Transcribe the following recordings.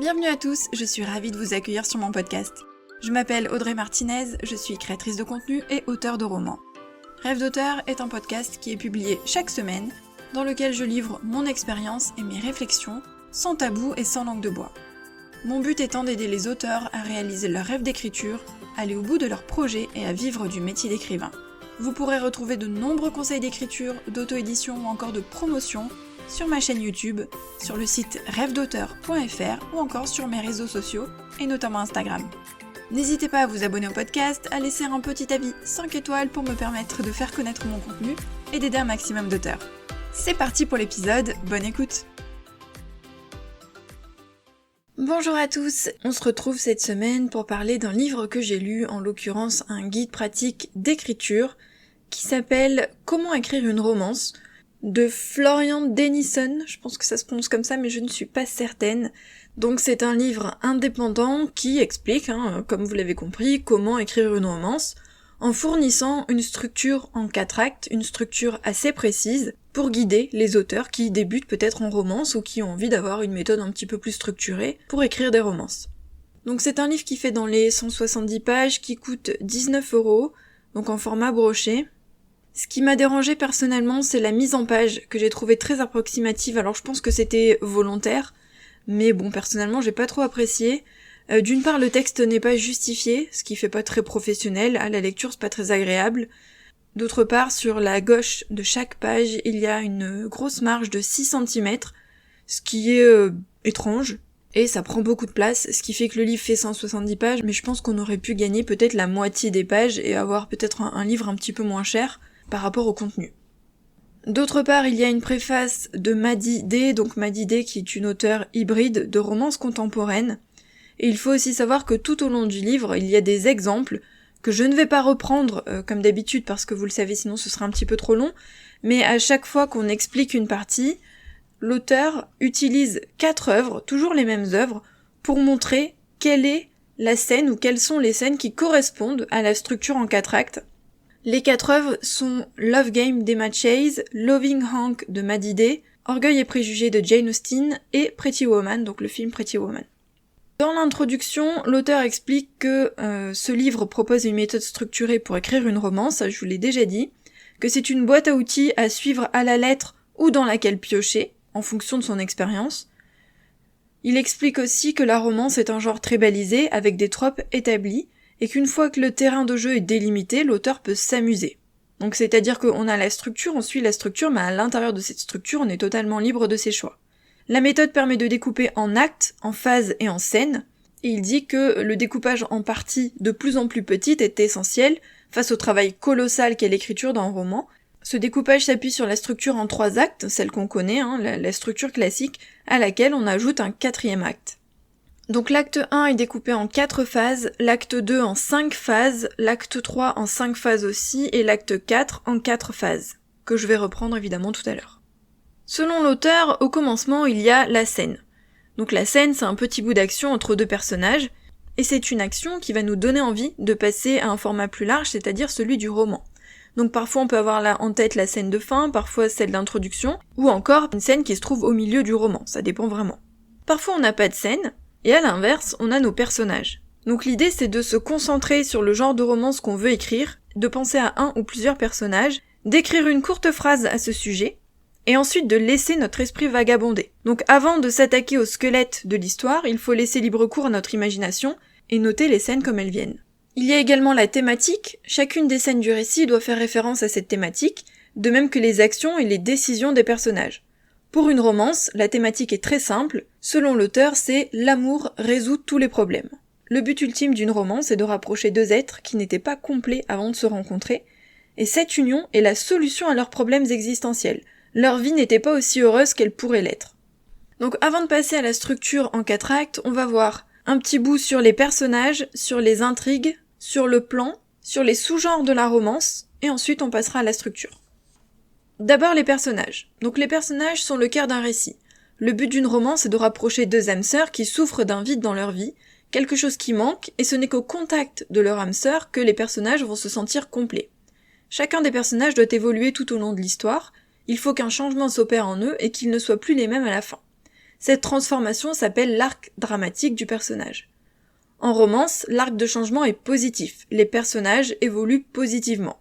Bienvenue à tous, je suis ravie de vous accueillir sur mon podcast. Je m'appelle Audrey Martinez, je suis créatrice de contenu et auteure de romans. Rêve d'auteur est un podcast qui est publié chaque semaine, dans lequel je livre mon expérience et mes réflexions, sans tabou et sans langue de bois. Mon but étant d'aider les auteurs à réaliser leurs rêves d'écriture, aller au bout de leurs projets et à vivre du métier d'écrivain. Vous pourrez retrouver de nombreux conseils d'écriture, d'auto-édition ou encore de promotion sur ma chaîne YouTube, sur le site rêvedauteur.fr ou encore sur mes réseaux sociaux et notamment Instagram. N'hésitez pas à vous abonner au podcast, à laisser un petit avis 5 étoiles pour me permettre de faire connaître mon contenu et d'aider un maximum d'auteurs. C'est parti pour l'épisode, bonne écoute! Bonjour à tous, on se retrouve cette semaine pour parler d'un livre que j'ai lu, en l'occurrence un guide pratique d'écriture, qui s'appelle « Comment écrire une romance ?» de Florian Denison, je pense que ça se prononce comme ça mais je ne suis pas certaine. Donc c'est un livre indépendant qui explique, comme vous l'avez compris, comment écrire une romance, en fournissant une structure en 4 actes, une structure assez précise, pour guider les auteurs qui débutent peut-être en romance ou qui ont envie d'avoir une méthode un petit peu plus structurée pour écrire des romances. Donc c'est un livre qui fait dans les 170 pages, qui coûte 19€, donc en format broché. Ce qui m'a dérangé personnellement, c'est la mise en page, que j'ai trouvée très approximative, alors je pense que c'était volontaire, mais bon, personnellement j'ai pas trop apprécié. D'une part, le texte n'est pas justifié, ce qui fait pas très professionnel, à la lecture c'est pas très agréable. D'autre part, sur la gauche de chaque page, il y a une grosse marge de 6 cm, ce qui est étrange, et ça prend beaucoup de place, ce qui fait que le livre fait 170 pages, mais je pense qu'on aurait pu gagner peut-être la moitié des pages et avoir peut-être un livre un petit peu moins cher par rapport au contenu. D'autre part, il y a une préface de Maddie Day, donc Maddie Day qui est une auteure hybride de romances contemporaines, et il faut aussi savoir que tout au long du livre, il y a des exemples que je ne vais pas reprendre comme d'habitude parce que vous le savez sinon ce sera un petit peu trop long, mais à chaque fois qu'on explique une partie, l'auteur utilise 4 œuvres, toujours les mêmes œuvres, pour montrer quelle est la scène ou quelles sont les scènes qui correspondent à la structure en 4 actes. Les 4 œuvres sont Love Game d'Emma Chase, Loving Hank de Maddie Day, Orgueil et préjugés de Jane Austen et Pretty Woman, donc le film Pretty Woman. Dans l'introduction, l'auteur explique que ce livre propose une méthode structurée pour écrire une romance, ça je vous l'ai déjà dit, que c'est une boîte à outils à suivre à la lettre ou dans laquelle piocher, en fonction de son expérience. Il explique aussi que la romance est un genre très balisé, avec des tropes établis, et qu'une fois que le terrain de jeu est délimité, l'auteur peut s'amuser. Donc c'est-à-dire qu'on a la structure, on suit la structure, mais à l'intérieur de cette structure, on est totalement libre de ses choix. La méthode permet de découper en actes, en phases et en scènes, et il dit que le découpage en parties de plus en plus petites est essentiel face au travail colossal qu'est l'écriture d'un roman. Ce découpage s'appuie sur la structure en 3 actes, celle qu'on connaît, la structure classique, à laquelle on ajoute un 4e acte. Donc l'acte 1 est découpé en 4 phases, l'acte 2 en 5 phases, l'acte 3 en 5 phases aussi, et l'acte 4 en 4 phases, que je vais reprendre évidemment tout à l'heure. Selon l'auteur, au commencement, il y a la scène. Donc la scène, c'est un petit bout d'action entre 2 personnages, et c'est une action qui va nous donner envie de passer à un format plus large, c'est-à-dire celui du roman. Donc parfois on peut avoir là en tête la scène de fin, parfois celle d'introduction, ou encore une scène qui se trouve au milieu du roman, ça dépend vraiment. Parfois on n'a pas de scène, et à l'inverse, on a nos personnages. Donc l'idée c'est de se concentrer sur le genre de romance qu'on veut écrire, de penser à un ou plusieurs personnages, d'écrire une courte phrase à ce sujet, et ensuite de laisser notre esprit vagabonder. Donc avant de s'attaquer au squelette de l'histoire, il faut laisser libre cours à notre imagination, et noter les scènes comme elles viennent. Il y a également la thématique, chacune des scènes du récit doit faire référence à cette thématique, de même que les actions et les décisions des personnages. Pour une romance, la thématique est très simple, selon l'auteur c'est « l'amour résout tous les problèmes ». Le but ultime d'une romance est de rapprocher 2 êtres qui n'étaient pas complets avant de se rencontrer, et cette union est la solution à leurs problèmes existentiels. Leur vie n'était pas aussi heureuse qu'elle pourrait l'être. Donc avant de passer à la structure en 4 actes, on va voir un petit bout sur les personnages, sur les intrigues, sur le plan, sur les sous-genres de la romance, et ensuite on passera à la structure. D'abord les personnages. Donc les personnages sont le cœur d'un récit. Le but d'une romance est de rapprocher 2 âmes sœurs qui souffrent d'un vide dans leur vie, quelque chose qui manque, et ce n'est qu'au contact de leur âme sœur que les personnages vont se sentir complets. Chacun des personnages doit évoluer tout au long de l'histoire, il faut qu'un changement s'opère en eux et qu'ils ne soient plus les mêmes à la fin. Cette transformation s'appelle l'arc dramatique du personnage. En romance, l'arc de changement est positif, les personnages évoluent positivement.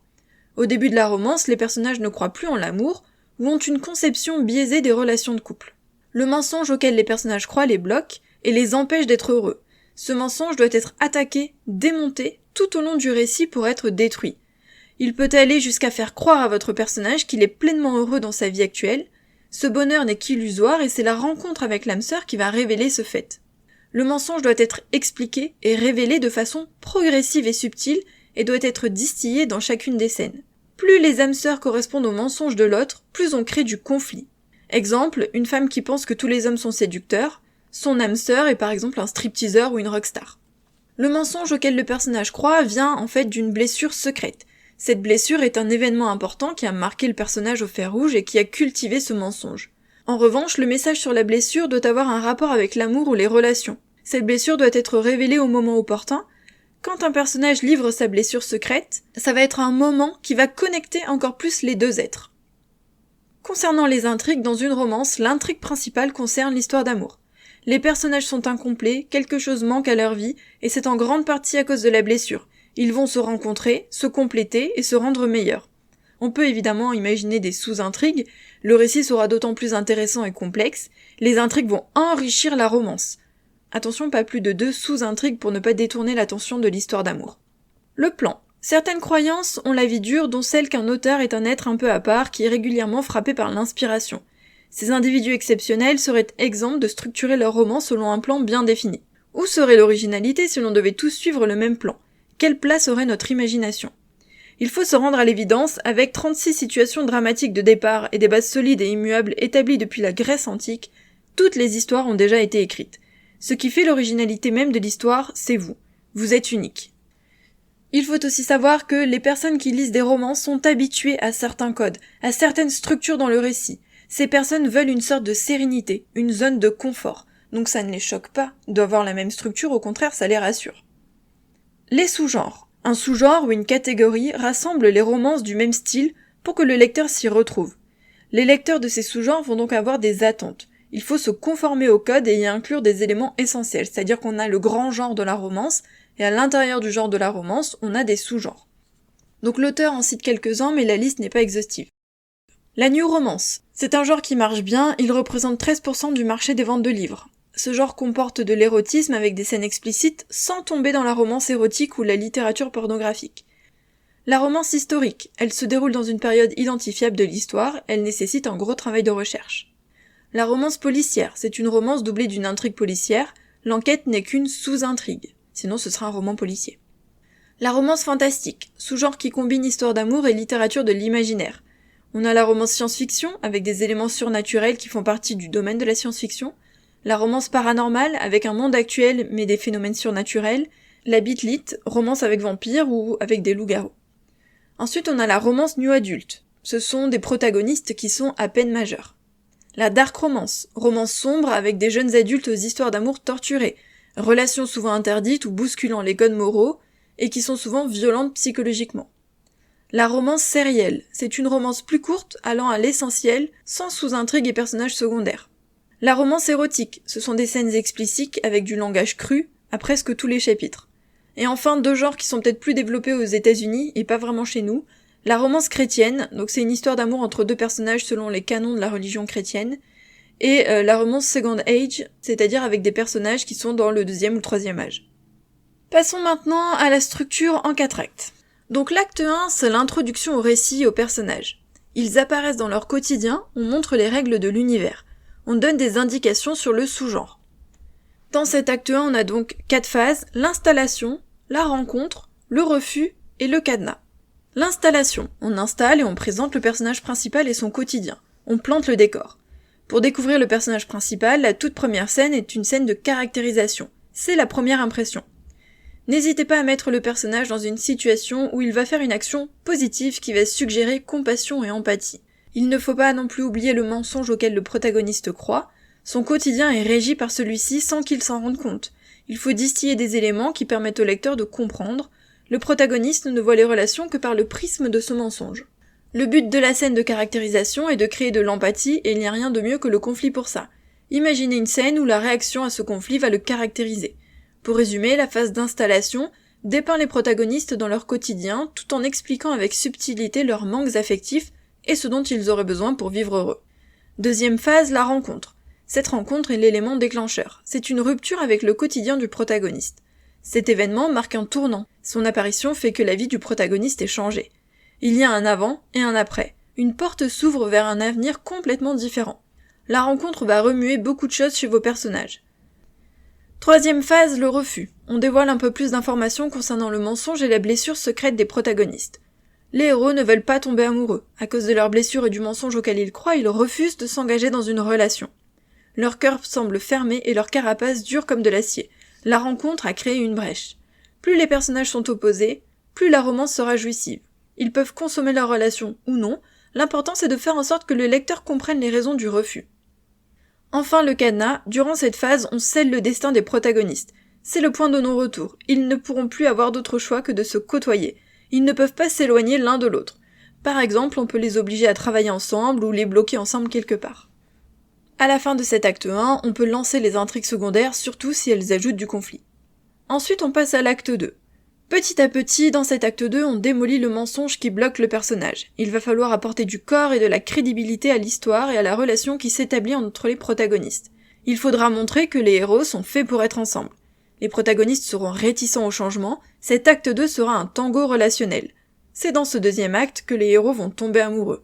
Au début de la romance, les personnages ne croient plus en l'amour ou ont une conception biaisée des relations de couple. Le mensonge auquel les personnages croient les bloque et les empêche d'être heureux. Ce mensonge doit être attaqué, démonté, tout au long du récit pour être détruit. Il peut aller jusqu'à faire croire à votre personnage qu'il est pleinement heureux dans sa vie actuelle. Ce bonheur n'est qu'illusoire et c'est la rencontre avec l'âme sœur qui va révéler ce fait. Le mensonge doit être expliqué et révélé de façon progressive et subtile et doit être distillé dans chacune des scènes. Plus les âmes sœurs correspondent au mensonge de l'autre, plus on crée du conflit. Exemple, une femme qui pense que tous les hommes sont séducteurs, son âme sœur est par exemple un stripteaseur ou une rockstar. Le mensonge auquel le personnage croit vient en fait d'une blessure secrète. Cette blessure est un événement important qui a marqué le personnage au fer rouge et qui a cultivé ce mensonge. En revanche, le message sur la blessure doit avoir un rapport avec l'amour ou les relations. Cette blessure doit être révélée au moment opportun. Quand un personnage livre sa blessure secrète, ça va être un moment qui va connecter encore plus les deux êtres. Concernant les intrigues, dans une romance, l'intrigue principale concerne l'histoire d'amour. Les personnages sont incomplets, quelque chose manque à leur vie, et c'est en grande partie à cause de la blessure. Ils vont se rencontrer, se compléter et se rendre meilleurs. On peut évidemment imaginer des sous-intrigues, le récit sera d'autant plus intéressant et complexe, les intrigues vont enrichir la romance. Attention, pas plus de 2 sous-intrigues pour ne pas détourner l'attention de l'histoire d'amour. Le plan. Certaines croyances ont la vie dure, dont celle qu'un auteur est un être un peu à part qui est régulièrement frappé par l'inspiration. Ces individus exceptionnels seraient exempts de structurer leur roman selon un plan bien défini. Où serait l'originalité si l'on devait tous suivre le même plan ? Quelle place aurait notre imagination ? Il faut se rendre à l'évidence, avec 36 situations dramatiques de départ et des bases solides et immuables établies depuis la Grèce antique, toutes les histoires ont déjà été écrites. Ce qui fait l'originalité même de l'histoire, c'est vous. Vous êtes unique. Il faut aussi savoir que les personnes qui lisent des romans sont habituées à certains codes, à certaines structures dans le récit. Ces personnes veulent une sorte de sérénité, une zone de confort. Donc ça ne les choque pas d'avoir la même structure, au contraire ça les rassure. Les sous-genres. Un sous-genre ou une catégorie rassemble les romances du même style pour que le lecteur s'y retrouve. Les lecteurs de ces sous-genres vont donc avoir des attentes. Il faut se conformer au code et y inclure des éléments essentiels, c'est-à-dire qu'on a le grand genre de la romance, et à l'intérieur du genre de la romance, on a des sous-genres. Donc l'auteur en cite quelques-uns, mais la liste n'est pas exhaustive. La new romance. C'est un genre qui marche bien, il représente 13% du marché des ventes de livres. Ce genre comporte de l'érotisme avec des scènes explicites, sans tomber dans la romance érotique ou la littérature pornographique. La romance historique, elle se déroule dans une période identifiable de l'histoire, elle nécessite un gros travail de recherche. La romance policière, c'est une romance doublée d'une intrigue policière, l'enquête n'est qu'une sous-intrigue, sinon ce sera un roman policier. La romance fantastique, sous-genre qui combine histoire d'amour et littérature de l'imaginaire. On a la romance science-fiction, avec des éléments surnaturels qui font partie du domaine de la science-fiction, la romance paranormale, avec un monde actuel mais des phénomènes surnaturels, la beat-lit, romance avec vampires ou avec des loups-garous. Ensuite on a la romance new adulte, ce sont des protagonistes qui sont à peine majeurs. La dark romance, romance sombre avec des jeunes adultes aux histoires d'amour torturées, relations souvent interdites ou bousculant les codes moraux, et qui sont souvent violentes psychologiquement. La romance sérielle, c'est une romance plus courte, allant à l'essentiel, sans sous-intrigue et personnages secondaires. La romance érotique, ce sont des scènes explicites avec du langage cru, à presque tous les chapitres. Et enfin, 2 genres qui sont peut-être plus développés aux États-Unis et pas vraiment chez nous. La romance chrétienne, donc c'est une histoire d'amour entre 2 personnages selon les canons de la religion chrétienne, et la romance second age, c'est-à-dire avec des personnages qui sont dans le 2e ou le 3e âge. Passons maintenant à la structure en 4 actes. Donc l'acte 1, c'est l'introduction au récit et aux personnages. Ils apparaissent dans leur quotidien, on montre les règles de l'univers. On donne des indications sur le sous-genre. Dans cet acte 1, on a donc 4 phases, l'installation, la rencontre, le refus et le cadenas. L'installation, on installe et on présente le personnage principal et son quotidien. On plante le décor. Pour découvrir le personnage principal, la toute première scène est une scène de caractérisation. C'est la première impression. N'hésitez pas à mettre le personnage dans une situation où il va faire une action positive qui va suggérer compassion et empathie. Il ne faut pas non plus oublier le mensonge auquel le protagoniste croit. Son quotidien est régi par celui-ci sans qu'il s'en rende compte. Il faut distiller des éléments qui permettent au lecteur de comprendre. Le protagoniste ne voit les relations que par le prisme de ce mensonge. Le but de la scène de caractérisation est de créer de l'empathie et il n'y a rien de mieux que le conflit pour ça. Imaginez une scène où la réaction à ce conflit va le caractériser. Pour résumer, la phase d'installation dépeint les protagonistes dans leur quotidien tout en expliquant avec subtilité leurs manques affectifs et ce dont ils auraient besoin pour vivre heureux. Deuxième phase, la rencontre. Cette rencontre est l'élément déclencheur. C'est une rupture avec le quotidien du protagoniste. Cet événement marque un tournant. Son apparition fait que la vie du protagoniste est changée. Il y a un avant et un après. Une porte s'ouvre vers un avenir complètement différent. La rencontre va remuer beaucoup de choses chez vos personnages. Troisième phase, le refus. On dévoile un peu plus d'informations concernant le mensonge et la blessure secrète des protagonistes. Les héros ne veulent pas tomber amoureux. À cause de leurs blessures et du mensonge auquel ils croient, ils refusent de s'engager dans une relation. Leur cœur semble fermé et leur carapace dure comme de l'acier. La rencontre a créé une brèche. Plus les personnages sont opposés, plus la romance sera jouissive. Ils peuvent consommer leur relation ou non, l'important c'est de faire en sorte que le lecteur comprenne les raisons du refus. Enfin le cadenas, durant cette phase on scelle le destin des protagonistes. C'est le point de non-retour, ils ne pourront plus avoir d'autre choix que de se côtoyer. Ils ne peuvent pas s'éloigner l'un de l'autre. Par exemple, on peut les obliger à travailler ensemble ou les bloquer ensemble quelque part. À la fin de cet acte 1, on peut lancer les intrigues secondaires, surtout si elles ajoutent du conflit. Ensuite, on passe à l'acte 2. Petit à petit, dans cet acte 2, on démolit le mensonge qui bloque le personnage. Il va falloir apporter du corps et de la crédibilité à l'histoire et à la relation qui s'établit entre les protagonistes. Il faudra montrer que les héros sont faits pour être ensemble. Les protagonistes seront réticents au changement, cet acte 2 sera un tango relationnel. C'est dans ce deuxième acte que les héros vont tomber amoureux.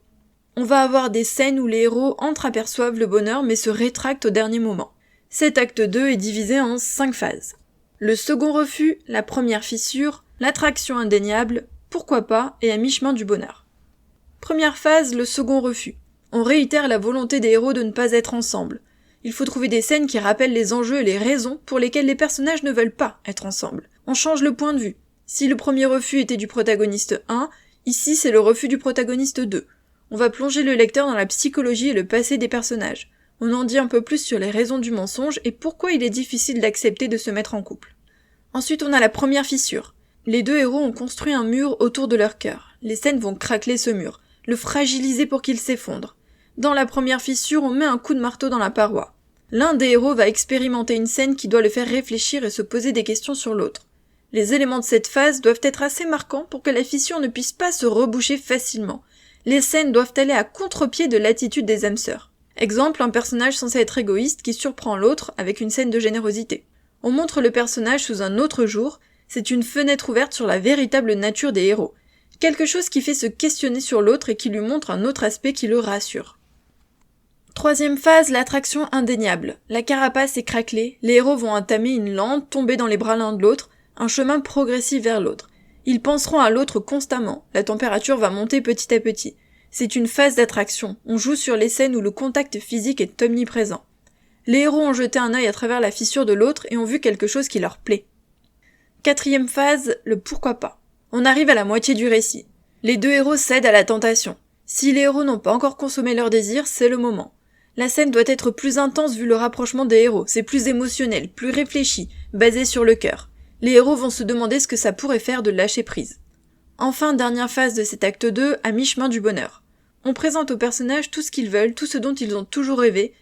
On va avoir des scènes où les héros entreaperçoivent le bonheur mais se rétractent au dernier moment. Cet acte 2 est divisé en 5 phases. Le second refus, la première fissure, l'attraction indéniable, pourquoi pas, et à mi-chemin du bonheur. Première phase, le second refus. On réitère la volonté des héros de ne pas être ensemble. Il faut trouver des scènes qui rappellent les enjeux et les raisons pour lesquelles les personnages ne veulent pas être ensemble. On change le point de vue. Si le premier refus était du protagoniste 1, ici c'est le refus du protagoniste 2. On va plonger le lecteur dans la psychologie et le passé des personnages. On en dit un peu plus sur les raisons du mensonge et pourquoi il est difficile d'accepter de se mettre en couple. Ensuite, on a la première fissure. Les deux héros ont construit un mur autour de leur cœur. Les scènes vont craqueler ce mur, le fragiliser pour qu'il s'effondre. Dans la première fissure, on met un coup de marteau dans la paroi. L'un des héros va expérimenter une scène qui doit le faire réfléchir et se poser des questions sur l'autre. Les éléments de cette phase doivent être assez marquants pour que la fissure ne puisse pas se reboucher facilement. Les scènes doivent aller à contre-pied de l'attitude des âmes sœurs. Exemple, un personnage censé être égoïste qui surprend l'autre avec une scène de générosité. On montre le personnage sous un autre jour, c'est une fenêtre ouverte sur la véritable nature des héros. Quelque chose qui fait se questionner sur l'autre et qui lui montre un autre aspect qui le rassure. Troisième phase, l'attraction indéniable. La carapace est craquelée, les héros vont entamer une lente, tomber dans les bras l'un de l'autre, un chemin progressif vers l'autre. Ils penseront à l'autre constamment, la température va monter petit à petit. C'est une phase d'attraction, on joue sur les scènes où le contact physique est omniprésent. Les héros ont jeté un œil à travers la fissure de l'autre et ont vu quelque chose qui leur plaît. Quatrième phase, le pourquoi pas. On arrive à la moitié du récit. Les deux héros cèdent à la tentation. Si les héros n'ont pas encore consommé leur désir, c'est le moment. La scène doit être plus intense vu le rapprochement des héros, c'est plus émotionnel, plus réfléchi, basé sur le cœur. Les héros vont se demander ce que ça pourrait faire de lâcher prise. Enfin, dernière phase de cet acte 2, à mi-chemin du bonheur. On présente aux personnages tout ce qu'ils veulent, tout ce dont ils ont toujours rêvé.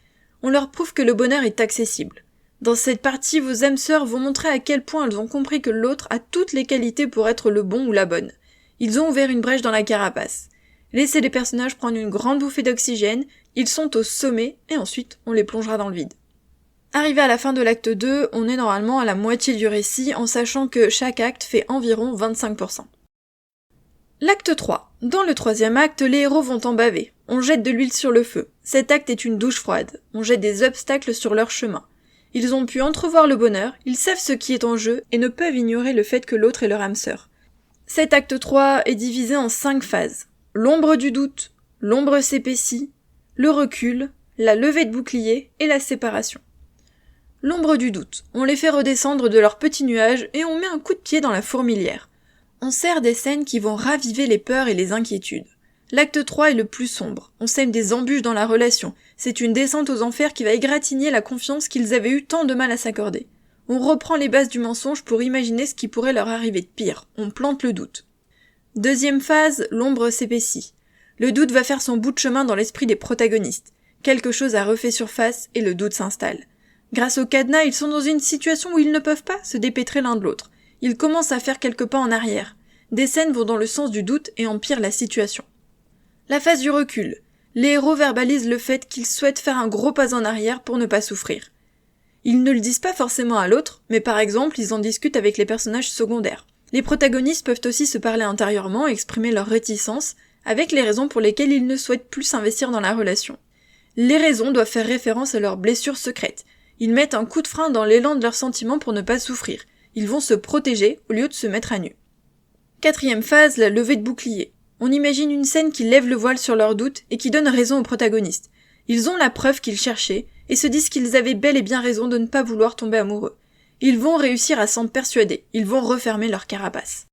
On leur prouve que le bonheur est accessible. Dans cette partie, vos âmes sœurs vont montrer à quel point elles ont compris que l'autre a toutes les qualités pour être le bon ou la bonne. Ils ont ouvert une brèche dans la carapace. Laissez les personnages prendre une grande bouffée d'oxygène, ils sont au sommet, et ensuite on les plongera dans le vide. Arrivé à la fin de l'acte 2, on est normalement à la moitié du récit, en sachant que chaque acte fait environ 25%. L'acte 3. Dans le troisième acte, les héros vont en baver. On jette de l'huile sur le feu. Cet acte est une douche froide. On jette des obstacles sur leur chemin. Ils ont pu entrevoir le bonheur, ils savent ce qui est en jeu et ne peuvent ignorer le fait que l'autre est leur âme sœur. Cet acte 3 est divisé en 5 phases. L'ombre du doute, l'ombre s'épaissit, le recul, la levée de bouclier et la séparation. L'ombre du doute. On les fait redescendre de leur petit nuage et on met un coup de pied dans la fourmilière. On sert des scènes qui vont raviver les peurs et les inquiétudes. L'acte 3 est le plus sombre. On sème des embûches dans la relation. C'est une descente aux enfers qui va égratigner la confiance qu'ils avaient eu tant de mal à s'accorder. On reprend les bases du mensonge pour imaginer ce qui pourrait leur arriver de pire. On plante le doute. Deuxième phase, l'ombre s'épaissit. Le doute va faire son bout de chemin dans l'esprit des protagonistes. Quelque chose a refait surface et le doute s'installe. Grâce au cadenas, ils sont dans une situation où ils ne peuvent pas se dépêtrer l'un de l'autre. Ils commencent à faire quelques pas en arrière. Des scènes vont dans le sens du doute et empirent la situation. La phase du recul. Les héros verbalisent le fait qu'ils souhaitent faire un gros pas en arrière pour ne pas souffrir. Ils ne le disent pas forcément à l'autre, mais par exemple, ils en discutent avec les personnages secondaires. Les protagonistes peuvent aussi se parler intérieurement et exprimer leur réticence, avec les raisons pour lesquelles ils ne souhaitent plus s'investir dans la relation. Les raisons doivent faire référence à leurs blessures secrètes. Ils mettent un coup de frein dans l'élan de leurs sentiments pour ne pas souffrir. Ils vont se protéger au lieu de se mettre à nu. Quatrième phase, la levée de bouclier. On imagine une scène qui lève le voile sur leurs doutes et qui donne raison aux protagonistes. Ils ont la preuve qu'ils cherchaient et se disent qu'ils avaient bel et bien raison de ne pas vouloir tomber amoureux. Ils vont réussir à s'en persuader, ils vont refermer leur carapace.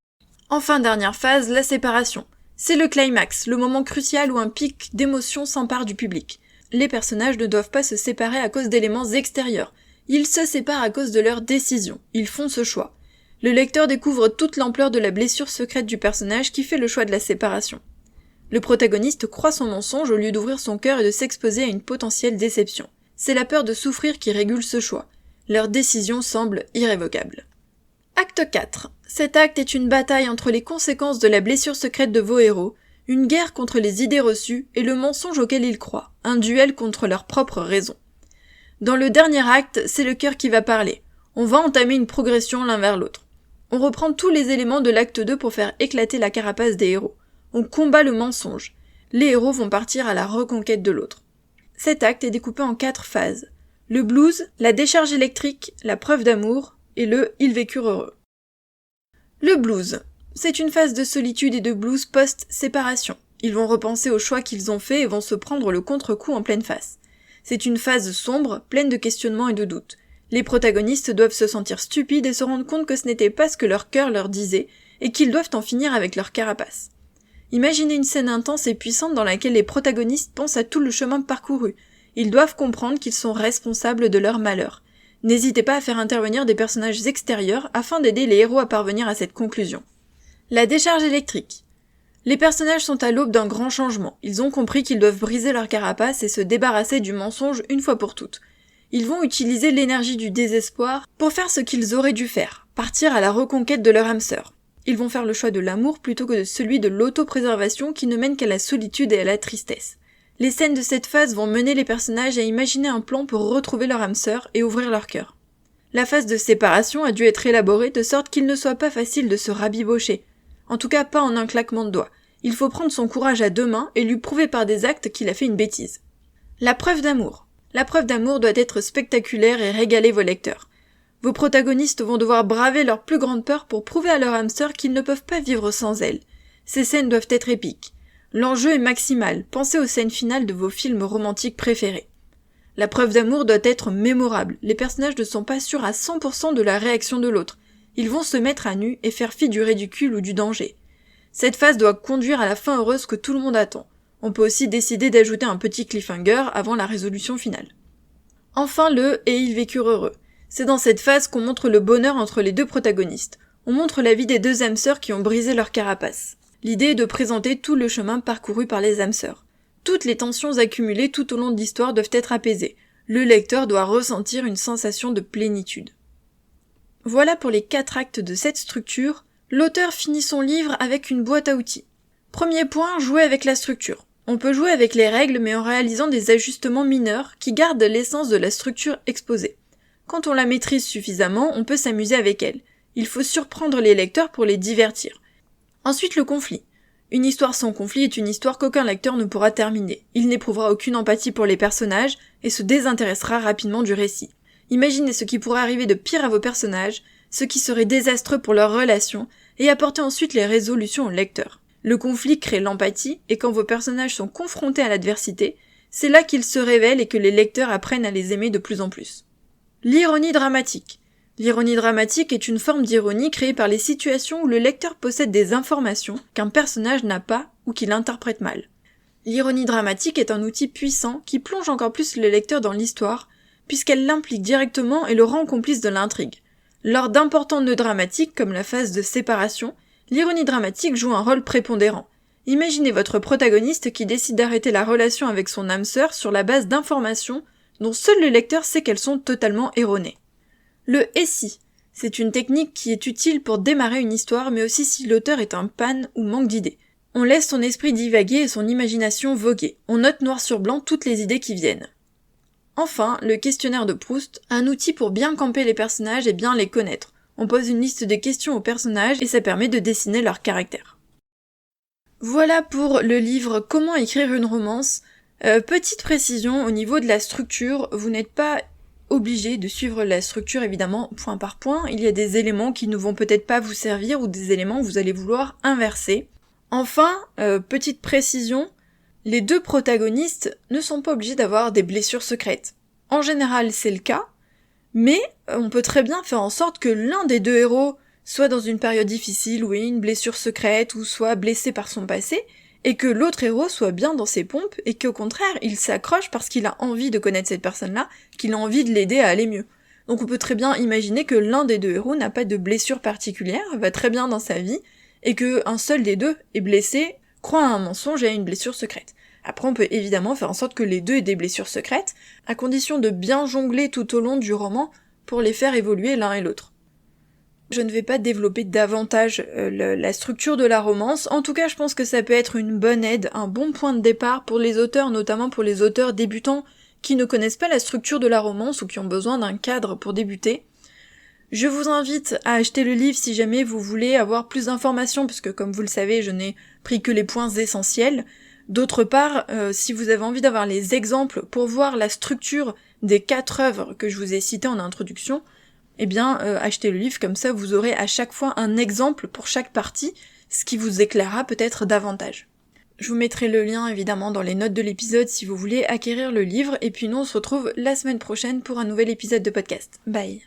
Enfin, dernière phase, la séparation. C'est le climax, le moment crucial où un pic d'émotion s'empare du public. Les personnages ne doivent pas se séparer à cause d'éléments extérieurs. Ils se séparent à cause de leur décision. Ils font ce choix. Le lecteur découvre toute l'ampleur de la blessure secrète du personnage qui fait le choix de la séparation. Le protagoniste croit son mensonge au lieu d'ouvrir son cœur et de s'exposer à une potentielle déception. C'est la peur de souffrir qui régule ce choix. Leur décision semble irrévocable. Acte 4. Cet acte est une bataille entre les conséquences de la blessure secrète de vos héros, une guerre contre les idées reçues et le mensonge auquel ils croient, un duel contre leur propre raison. Dans le dernier acte, c'est le cœur qui va parler. On va entamer une progression l'un vers l'autre. On reprend tous les éléments de l'acte 2 pour faire éclater la carapace des héros. On combat le mensonge. Les héros vont partir à la reconquête de l'autre. Cet acte est découpé en 4 phases. Le blues, la décharge électrique, la preuve d'amour et le « ils vécurent heureux ». Le blues. C'est une phase de solitude et de blues post-séparation. Ils vont repenser aux choix qu'ils ont faits et vont se prendre le contre-coup en pleine face. C'est une phase sombre, pleine de questionnements et de doutes. Les protagonistes doivent se sentir stupides et se rendre compte que ce n'était pas ce que leur cœur leur disait et qu'ils doivent en finir avec leur carapace. Imaginez une scène intense et puissante dans laquelle les protagonistes pensent à tout le chemin parcouru. Ils doivent comprendre qu'ils sont responsables de leur malheur. N'hésitez pas à faire intervenir des personnages extérieurs afin d'aider les héros à parvenir à cette conclusion. La décharge électrique. Les personnages sont à l'aube d'un grand changement. Ils ont compris qu'ils doivent briser leur carapace et se débarrasser du mensonge une fois pour toutes. Ils vont utiliser l'énergie du désespoir pour faire ce qu'ils auraient dû faire, partir à la reconquête de leur âme sœur. Ils vont faire le choix de l'amour plutôt que de celui de l'autopréservation qui ne mène qu'à la solitude et à la tristesse. Les scènes de cette phase vont mener les personnages à imaginer un plan pour retrouver leur âme sœur et ouvrir leur cœur. La phase de séparation a dû être élaborée de sorte qu'il ne soit pas facile de se rabibocher. En tout cas pas en un claquement de doigts. Il faut prendre son courage à 2 mains et lui prouver par des actes qu'il a fait une bêtise. La preuve d'amour. La preuve d'amour doit être spectaculaire et régaler vos lecteurs. Vos protagonistes vont devoir braver leur plus grande peur pour prouver à leur âme sœur qu'ils ne peuvent pas vivre sans elle. Ces scènes doivent être épiques. L'enjeu est maximal, pensez aux scènes finales de vos films romantiques préférés. La preuve d'amour doit être mémorable, les personnages ne sont pas sûrs à 100% de la réaction de l'autre. Ils vont se mettre à nu et faire fi du ridicule ou du danger. Cette phase doit conduire à la fin heureuse que tout le monde attend. On peut aussi décider d'ajouter un petit cliffhanger avant la résolution finale. Enfin le « et ils vécurent heureux ». C'est dans cette phase qu'on montre le bonheur entre les 2 protagonistes. On montre la vie des 2 âmes sœurs qui ont brisé leur carapace. L'idée est de présenter tout le chemin parcouru par les âmes sœurs. Toutes les tensions accumulées tout au long de l'histoire doivent être apaisées. Le lecteur doit ressentir une sensation de plénitude. Voilà pour les 4 actes de cette structure. L'auteur finit son livre avec une boîte à outils. Premier point, jouer avec la structure. On peut jouer avec les règles mais en réalisant des ajustements mineurs qui gardent l'essence de la structure exposée. Quand on la maîtrise suffisamment, on peut s'amuser avec elle. Il faut surprendre les lecteurs pour les divertir. Ensuite, le conflit. Une histoire sans conflit est une histoire qu'aucun lecteur ne pourra terminer. Il n'éprouvera aucune empathie pour les personnages et se désintéressera rapidement du récit. Imaginez ce qui pourrait arriver de pire à vos personnages, ce qui serait désastreux pour leurs relations, et apportez ensuite les résolutions au lecteur. Le conflit crée l'empathie, et quand vos personnages sont confrontés à l'adversité, c'est là qu'ils se révèlent et que les lecteurs apprennent à les aimer de plus en plus. L'ironie dramatique. L'ironie dramatique est une forme d'ironie créée par les situations où le lecteur possède des informations qu'un personnage n'a pas ou qu'il interprète mal. L'ironie dramatique est un outil puissant qui plonge encore plus le lecteur dans l'histoire, puisqu'elle l'implique directement et le rend complice de l'intrigue. Lors d'importants nœuds dramatiques comme la phase de séparation, l'ironie dramatique joue un rôle prépondérant. Imaginez votre protagoniste qui décide d'arrêter la relation avec son âme sœur sur la base d'informations dont seul le lecteur sait qu'elles sont totalement erronées. Le « et si », c'est une technique qui est utile pour démarrer une histoire, mais aussi si l'auteur est en panne ou manque d'idées. On laisse son esprit divaguer et son imagination voguer. On note noir sur blanc toutes les idées qui viennent. Enfin, le questionnaire de Proust, un outil pour bien camper les personnages et bien les connaître. On pose une liste de questions aux personnages et ça permet de dessiner leur caractère. Voilà pour le livre Comment écrire une romance. Petite précision, au niveau de la structure, vous n'êtes pas obligé de suivre la structure évidemment point par point. Il y a des éléments qui ne vont peut-être pas vous servir ou des éléments que vous allez vouloir inverser. Enfin, petite précision, les deux protagonistes ne sont pas obligés d'avoir des blessures secrètes. En général, c'est le cas, mais on peut très bien faire en sorte que l'un des deux héros soit dans une période difficile ou ait une blessure secrète ou soit blessé par son passé, et que l'autre héros soit bien dans ses pompes et qu'au contraire, il s'accroche parce qu'il a envie de connaître cette personne-là, qu'il a envie de l'aider à aller mieux. Donc on peut très bien imaginer que l'un des deux héros n'a pas de blessure particulière, va très bien dans sa vie, et que un seul des deux est blessé, croit à un mensonge et à une blessure secrète. Après on peut évidemment faire en sorte que les deux aient des blessures secrètes, à condition de bien jongler tout au long du roman pour les faire évoluer l'un et l'autre. Je ne vais pas développer davantage la structure de la romance, en tout cas je pense que ça peut être une bonne aide, un bon point de départ pour les auteurs, notamment pour les auteurs débutants qui ne connaissent pas la structure de la romance ou qui ont besoin d'un cadre pour débuter. Je vous invite à acheter le livre si jamais vous voulez avoir plus d'informations, puisque comme vous le savez, je n'ai pris que les points essentiels. D'autre part, si vous avez envie d'avoir les exemples pour voir la structure des 4 œuvres que je vous ai citées en introduction, eh bien, achetez le livre, comme ça vous aurez à chaque fois un exemple pour chaque partie, ce qui vous éclairera peut-être davantage. Je vous mettrai le lien évidemment dans les notes de l'épisode si vous voulez acquérir le livre, et puis nous on se retrouve la semaine prochaine pour un nouvel épisode de podcast. Bye!